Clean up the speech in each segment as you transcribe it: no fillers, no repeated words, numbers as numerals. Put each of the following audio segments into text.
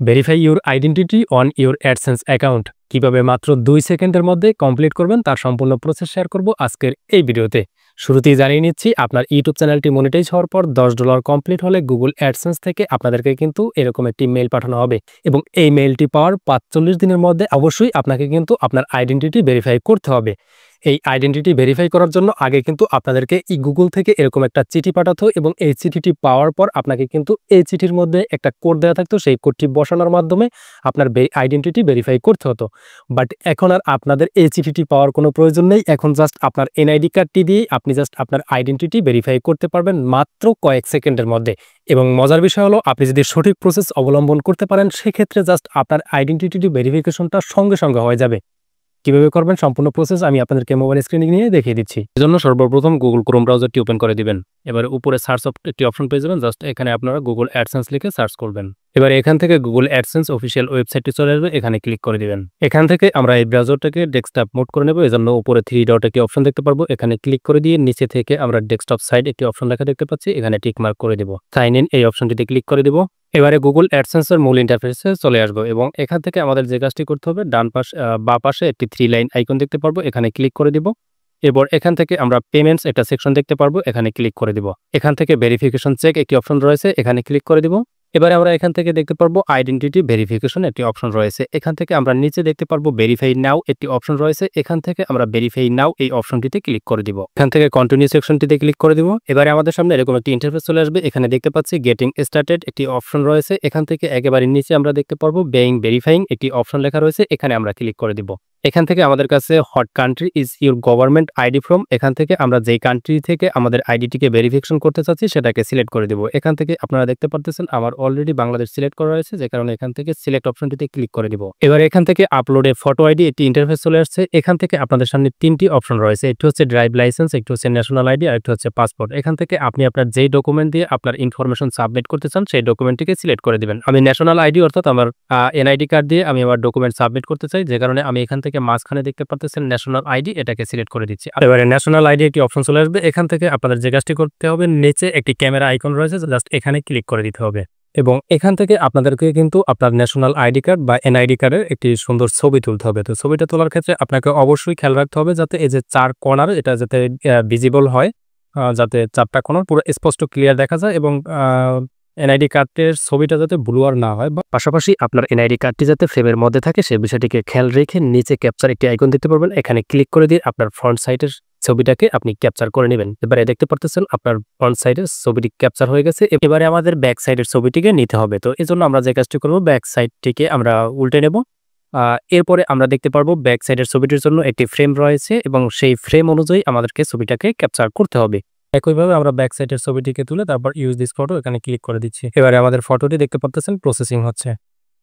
Verify your identity on your AdSense account কিভাবে মাত্র 2 সেকেন্ডের মধ্যে কমপ্লিট করবেন তার সম্পূর্ণ প্রসেস শেয়ার করব আজকের এই ভিডিওতে। শুরুতেই জানিয়ে নিচ্ছি, আপনার ইউটিউব চ্যানেলটি মনিটাইজ হওয়ার পর $10 কমপ্লিট হলে গুগল অ্যাডসেন্স থেকে আপনাদেরকে কিন্তু এরকম একটি মেইল পাঠানো হবে এবং এই মেইলটি পাওয়ার 45 দিনের মধ্যে অবশ্যই আপনাকে কিন্তু আপনার আইডেন্টিটি ভেরিফাই করতে হবে। এই আইডেন্টিটি ভেরিফাই করার জন্য আগে কিন্তু আপনাদেরকে গুগল থেকে এরকম একটা চিঠি পাঠাতো এবং এই চিঠিটি পাওয়ার পর আপনাকে কিন্তু এই চিঠির মধ্যে একটা কোড দেওয়া থাকতো। সেই কোডটি বসানোর মাধ্যমে আপনার আইডেন্টিটি ভেরিফাই করতে হতো। বাট এখন আর আপনাদের এই চিঠিটি পাওয়ার কোনো প্রয়োজন নেই। এখন জাস্ট আপনার এনআইডি কার্ডটি দিয়ে আপনি জাস্ট আপনার আইডেন্টিটি ভেরিফাই করতে পারবেন মাত্র কয়েক সেকেন্ডের মধ্যে। এবং মজার বিষয় হলো, আপনি যদি সঠিক প্রসেস অবলম্বন করতে পারেন সেক্ষেত্রে জাস্ট আপনার আইডেন্টিটি ভেরিফিকেশনটা সঙ্গে সঙ্গে হয়ে যাবে। কিভাবে করবেন সম্পূর্ণ প্রসেস আমি আপনাদেরকে মোবাইল স্ক্রিনে নিয়ে দেখিয়ে দিচ্ছি। এজন্য সর্বপ্রথম গুগল ক্রোম ব্রাউজারটি ওপেন করে দিবেন। এবার উপরে সার্চ একটি অপশন পেয়ে যাবেন, জাস্ট এখানে আপনারা গুগল অ্যাডসেন্স লিখে সার্চ করবেন। এবার এখান থেকে গুগল অ্যাডসেন্স অফিসিয়াল ওয়েবসাইটটি চলে আসবে, এখানে ক্লিক করে দিবেন। এখান থেকে আমরা এই ব্রাউজারটাকে ডেস্কটপ মোড করে নেব। এজন্য উপরে 3 ডট একটি অপশন দেখতে পারবো, এখানে ক্লিক করে দিয়ে নিচে থেকে আমরা ডেস্কটপ সাইড একটি অপশন লেখা দেখতে পাচ্ছি, এখানে টিক মার্ক করে দেব। সাইন ইন এই অপশনটিতে ক্লিক করে দেব। এবারে গুগল অ্যাডসেন্সের মূল ইন্টারফেসে চলে আসবো এবং এখান থেকে আমাদের যে কাজটি করতে হবে, বা পাশে একটি 3 লাইন আইকন দেখতে পারবো, এখানে ক্লিক করে দিব। এরপর এখান থেকে আমরা পেমেন্টস একটা সেকশন দেখতে পারবো, এখানে ক্লিক করে দিব। এখান থেকে ভেরিফিকেশন চেক একটি অপশন রয়েছে, এখানে ক্লিক করে দিব। এবারে আমরা এখান থেকে দেখতে পারবো আইডেন্টিটি ভেরিফিকেশন একটি অপশন রয়েছে, এখান থেকে আমরা নিচে দেখতে পারবো ভেরিফাই নাও একটি অপশন রয়েছে, এখান থেকে আমরা ভেরিফাই নাও এই অপশনটিতে ক্লিক করে দিব। এখান থেকে কন্টিনিউ সেকশনটিতে ক্লিক করে দিব। এবারে আমাদের সামনে এরকম একটি ইন্টারফেস চলে আসবে, এখানে দেখতে পাচ্ছি গেটিং স্টার্টেড একটি অপশন রয়েছে, এখান থেকে একেবারে নিচে আমরা দেখতে পারবো বেইং ভেরিফাইং একটি অপশন লেখা রয়েছে, এখানে আমরা ক্লিক করে দিব। এখান থেকে আমাদের কাছে what country is your government ID from, এখান থেকে আমরা যেই কান্ট্রি থেকে আমাদের আইডিটিকে ভেরিফিকেশন করতে চাচ্ছি সেটাকে সিলেক্ট করে দিব। এখান থেকে আপনারা দেখতে পারতেছেন আমার অলরেডি বাংলাদেশ সিলেক্ট করা রয়েছে, যে কারণে এখান থেকে সিলেক্ট অপশনটিতে ক্লিক করে দিব। এবার এখান থেকে আপলোডে ফটো আইডি একটি ইন্টারফেস চলে আসছে, এখান থেকে আপনাদের সামনে 3টি অপশন রয়েছে, একটি হচ্ছে ড্রাইভ লাইসেন্স, একটি হচ্ছে ন্যাশনাল আইডি আর একটি হচ্ছে পাসপোর্ট। এখান থেকে আপনি আপনার যেই ডকুমেন্ট দিয়ে আপনার ইনফরমেশন সাবমিট করতে চান সেই ডকুমেন্টটিকে সিলেক্ট করে দিবেন। আমি ন্যাশনাল আইডি অর্থাৎ আমার এনআইডি কার্ড দিয়ে আমি আমার ডকুমেন্ট সাবমিট করতে চাই, যে কারণে আমি এখান থেকে মাঝখানে দেখতে পারতেছেন ন্যাশনাল আইডি, এটাকে সিলেক্ট করে দিচ্ছি। এবারে ন্যাশনাল আইডি একটি অপশন চলে আসবে, এখান থেকে আপনাদের যে কাজটি করতে হবে, নিচে একটি ক্যামেরা আইকন রয়েছে, জাস্ট এখানে ক্লিক করে দিতে হবে এবং এখান থেকে আপনাদেরকে কিন্তু আপনার ন্যাশনাল আইডি কার্ড বা এনআইডি কার্ডের একটি সুন্দর ছবি তুলতে হবে। তো ছবিটা তোলার ক্ষেত্রে আপনাকে অবশ্যই খেয়াল রাখতে হবে যাতে এই যে 4 কর্নার এটা যাতে ভিজিবল হয়, যাতে 4টা কর্নার পুরো স্পষ্ট ক্লিয়ার দেখা যায় এবং এনআইডি কার্ডের ছবিটা যাতে ব্লুয়ার না হয়, বা পাশাপাশি আপনার এনআইডি কার্ডটি যাতে ফ্রেমের মধ্যে থাকে সেই বিষয়টিকে খেয়াল রেখে নিচে ক্যাপচার একটি আইকন দেখতে পারবেন, এখানে ক্লিক করে দিয়ে আপনার ফ্রন্ট সাইডের ছবিটাকে আপনি ক্যাপচার করে নেবেন। এবারে দেখতে পারতেছেন আপনার ফ্রন্ট সাইডের ছবিটি ক্যাপচার হয়ে গেছে। এবারে আমাদের ব্যাক সাইডের ছবিটিকে নিতে হবে। তো এই জন্য আমরা যে কাজটি করবো, ব্যাক সাইডটিকে আমরা উল্টে নেব। এরপরে আমরা দেখতে পারবো ব্যাক সাইডের ছবিটির জন্য একটি ফ্রেম রয়েছে এবং সেই ফ্রেম অনুযায়ী আমাদেরকে ছবিটাকে ক্যাপচার করতে হবে। একইভাবে আমরা ব্যাক সাইডের ছবিটিকে তুলে তারপর ইউজ দিস ফটো এখানে ক্লিক করে দিচ্ছি। এবারে আমাদের ফটোটি দেখতে পাচ্ছেন প্রসেসিং হচ্ছে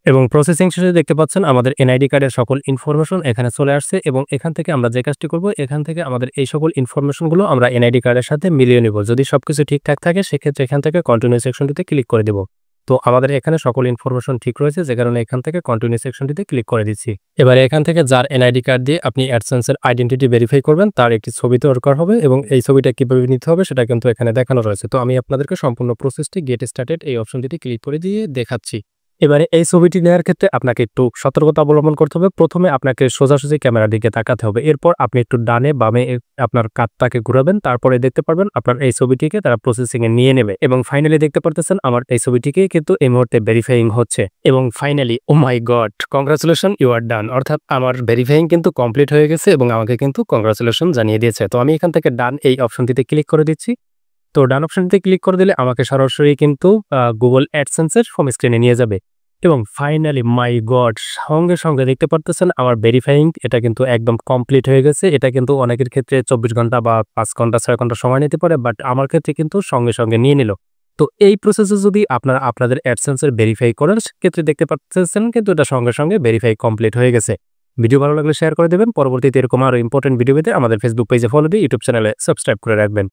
এবং প্রসেসিং শেষে দেখতে পাচ্ছেন আমাদের এনআইডি কার্ডের সকল ইনফরমেশন এখানে চলে আসছে এবং এখান থেকে আমরা যে কাজটি করব, এখান থেকে আমাদের এই সকল ইনফরমেশনগুলো আমরা এনআইডি কার্ডের সাথে মিলিয়ে নেব। যদি সবকিছু ঠিকঠাক থাকে সেক্ষেত্রে এখান থেকে কন্টিনিউ সেকশনটিতে ক্লিক করে দেব। তো আমাদের এখানে সকল ইনফরমেশন ঠিক রয়েছে, যে কারণে এখান থেকে কন্টিনিউ সেকশনটিতে ক্লিক করে দিচ্ছি। এবারে এখান থেকে যার এনআইডি কার্ড দিয়ে আপনি অ্যাডসেন্সের আইডেন্টিটি ভেরিফাই করবেন তার একটি ছবি দরকার হবে এবং এই ছবিটা কিভাবে নিতে হবে সেটা কিন্তু এখানে দেখানো রয়েছে। তো আমি আপনাদেরকে সম্পূর্ণ প্রসেসটি গেট স্টার্টেড এই অপশনটিতে ক্লিক করে দিয়ে দেখাচ্ছি। এবারে এই ছবিটি নেওয়ার ক্ষেত্রে আপনাকে একটু সতর্কতা অবলম্বন করতে হবে। প্রথমে আপনাকে সোজাসুজি ক্যামেরার দিকে তাকাতে হবে, এরপর আপনি একটু ডানে বামে আপনার কাঁধটাকে ঘুরাবেন, তারপরে দেখতে পারবেন আপনার এই ছবিটিকে তারা প্রসেসিং এ নিয়ে নেবে এবং ফাইনালি দেখতে পারতেছেন আমার এই ছবিটিকে কিন্তু এই মুহূর্তে ভেরিফাইং হচ্ছে এবং finally oh my god, congratulation, you are done, অর্থাৎ আমার ভেরিফাইং কিন্তু কমপ্লিট হয়ে গেছে এবং আমাকে কিন্তু কংগ্রাচুলেশন জানিয়ে দিয়েছে। তো আমি এখান থেকে ডান এই অপশনটিতে ক্লিক করে দিচ্ছি। তো ডান অপশনটিতে ক্লিক করে দিলে আমাকে সরাসরি কিন্তু গুগল অ্যাডসেন্সের হোম স্ক্রিনে নিয়ে যাবে এবং ফাইনালি মাই গড, সঙ্গে সঙ্গে দেখতে পারতেছেন আমার ভেরিফাইং এটা কিন্তু একদম কমপ্লিট হয়ে গেছে। এটা কিন্তু অনেকের ক্ষেত্রে 24 ঘন্টা বা 5 ঘন্টা 6 ঘন্টা সময় নিতে পারে, বাট আমার ক্ষেত্রে কিন্তু সঙ্গে সঙ্গে নিয়ে নিল। তো এই প্রসেসে যদি আপনারা আপনাদের অ্যাডসেন্সের ভেরিফাই করেন সেক্ষেত্রে দেখতে পাচ্ছেন কিন্তু এটা সঙ্গে সঙ্গে ভেরিফাই কমপ্লিট হয়ে গেছে। ভিডিও ভালো লাগলে শেয়ার করে দেবেন। পরবর্তীতে এরকম আরো ইম্পর্টেন্ট ভিডিও পেতে আমাদের ফেসবুক পেজে ফলো দিয়ে ইউটিউব চ্যানেলে সাবস্ক্রাইব করে রাখবেন।